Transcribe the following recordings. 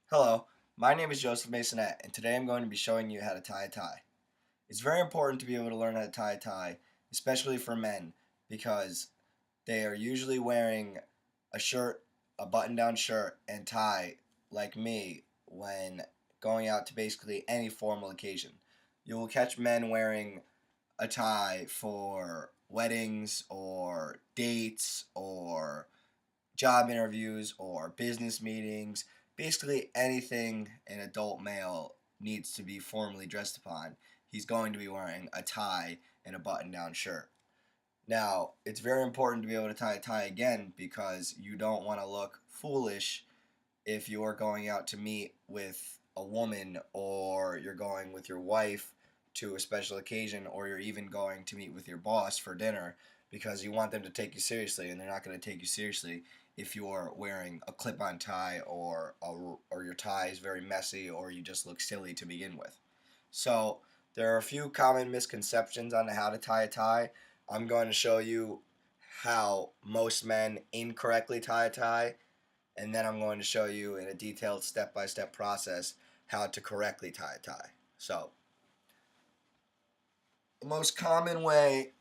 Hello, my name is Joseph Maisonet, and today I'm going to be showing you how to tie a tie. It's very important to be able to learn how to tie a tie, especially for men, because they are usually wearing a shirt, a button-down shirt, and tie like me when going out to basically any formal occasion. You will catch men wearing a tie for weddings or dates or job interviews or business meetings, basically anything an adult male needs to be formally dressed upon, he's going to be wearing a tie and a button down shirt. Now, it's very important to be able to tie a tie again because you don't want to look foolish if you're going out to meet with a woman or you're going with your wife to a special occasion or you're even going to meet with your boss for dinner because you want them to take you seriously and they're not going to take you seriously if you're wearing a clip-on tie or your tie is very messy or you just look silly to begin with. So there are a few common misconceptions on how to tie a tie. I'm going to show you how most men incorrectly tie a tie, and then I'm going to show you in a detailed step-by-step process how to correctly tie a tie. So, the most common way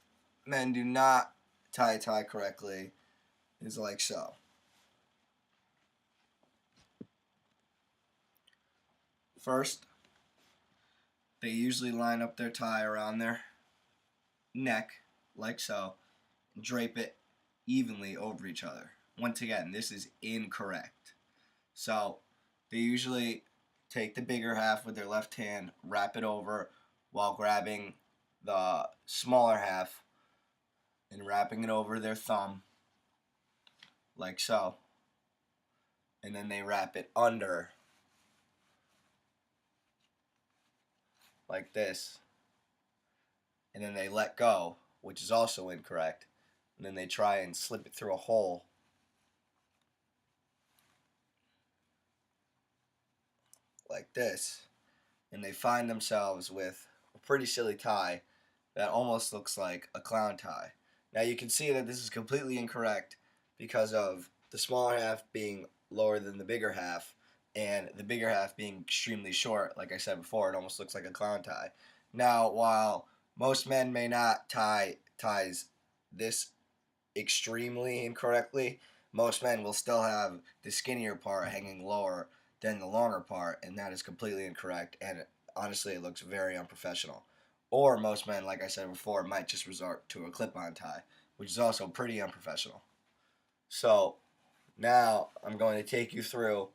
men do not tie a tie correctly is like so. First, they usually line up their tie around their neck like so and drape it evenly over each other. Once again, this is incorrect. So, they usually take the bigger half with their left hand, wrap it over while grabbing the smaller half and wrapping it over their thumb like so. And then they wrap it under like this. And then they let go, which is also incorrect. And then they try and slip it through a hole like this. And they find themselves with a pretty silly tie that almost looks like a clown tie. Now you can see that this is completely incorrect because of the smaller half being lower than the bigger half and the bigger half being extremely short. Like I said before, it almost looks like a clown tie. Now, while most men may not tie ties this extremely incorrectly, most men will still have the skinnier part hanging lower than the longer part, and that is completely incorrect, and honestly it looks very unprofessional. Or most men, like I said before, might just resort to a clip-on tie, which is also pretty unprofessional. So now I'm going to take you through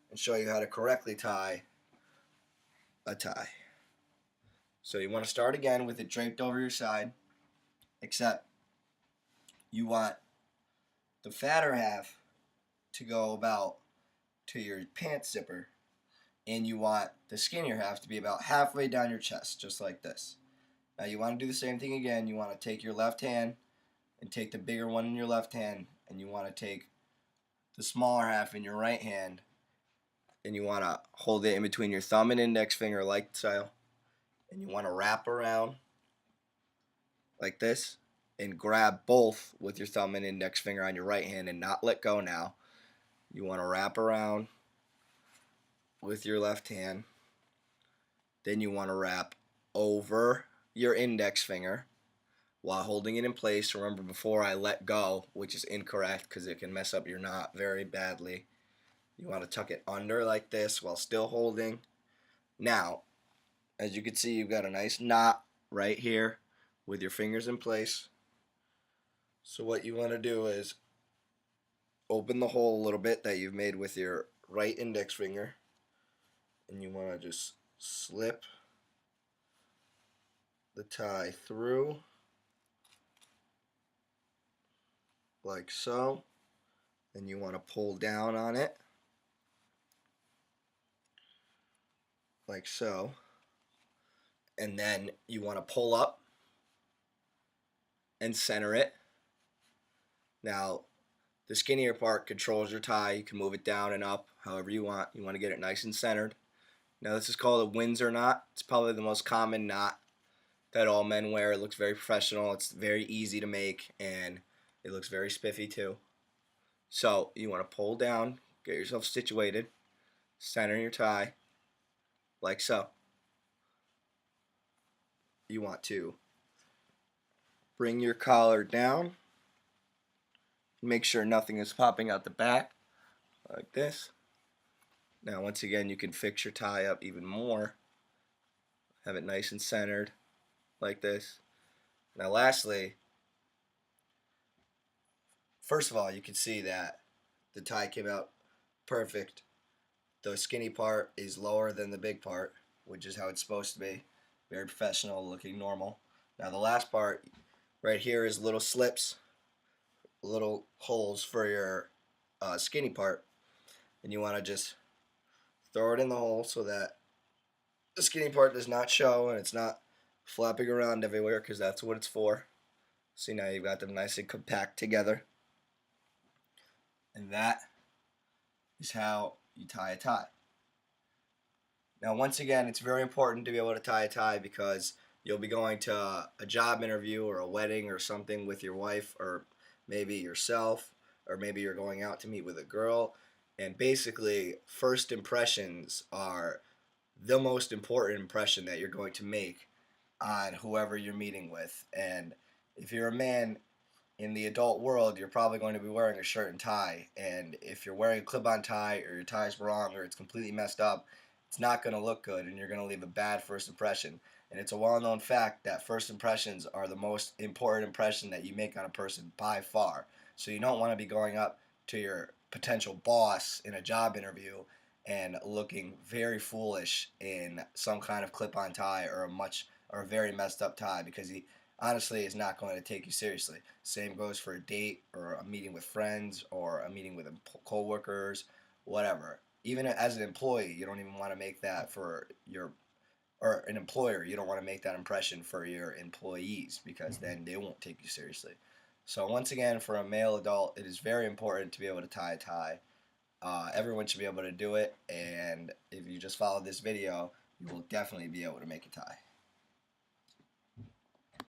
and show you how to correctly tie a tie. So you want to start again with it draped over your side, except you want the fatter half to go about to your pants zipper, and you want the skinnier half to be about halfway down your chest, just like this. Now you want to do the same thing again. You want to take your left hand and take the bigger one in your left hand, and you want to take the smaller half in your right hand, and you want to hold it in between your thumb and index finger like so, and you want to wrap around like this and grab both with your thumb and index finger on your right hand and not let go now. You want to wrap around with your left hand. Then you want to wrap over your index finger while holding it in place. Remember, before I let go, which is incorrect because it can mess up your knot very badly. You want to tuck it under like this while still holding. Now, as you can see, you've got a nice knot right here with your fingers in place. So what you want to do is open the hole a little bit that you've made with your right index finger, and you want to just slip the tie through like so. Then you want to pull down on it like so, and then you want to pull up and center it. Now the skinnier part controls your tie. You can move it down and up however you want. You want to get it nice and centered. Now this is called a Windsor knot. It's probably the most common knot that all men wear. It looks very professional. It's very easy to make, and it looks very spiffy too. So you want to pull down, get yourself situated. center your tie like so. You want to bring your collar down. Make sure nothing is popping out the back like this. Now once again, you can fix your tie up even more. Have it nice and centered like this. Now lastly, first of all, you can see that the tie came out perfect. The skinny part is lower than the big part, which is how it's supposed to be. Very professional, looking normal. Now the last part right here is little slips, little holes for your skinny part, and you want to just throw it in the hole so that the skinny part does not show and it's not flapping around everywhere, because that's what it's for. See, now you've got them nice and compact together, and that is how you tie a tie. Now once again, it's very important to be able to tie a tie, because you'll be going to a job interview or a wedding or something with your wife, or maybe yourself, or maybe you're going out to meet with a girl, and basically first impressions are the most important impression that you're going to make on whoever you're meeting with. And if you're a man in the adult world, you're probably going to be wearing a shirt and tie, and if you're wearing a clip-on tie, or your tie's wrong, or it's completely messed up, it's not going to look good, and you're going to leave a bad first impression. And it's a well-known fact that first impressions are the most important impression that you make on a person by far. So you don't want to be going up to your potential boss in a job interview and looking very foolish in some kind of clip-on tie, or a very messed up tie, because he honestly is not going to take you seriously. Same goes for a date, or a meeting with friends, or a meeting with co-workers, whatever. Even as an employee, you don't even want to make that for your, or an employer, you don't want to make that impression for your employees, because then they won't take you seriously. So once again, for a male adult, it is very important to be able to tie a tie. Everyone should be able to do it, and if you just follow this video, you will definitely be able to make a tie.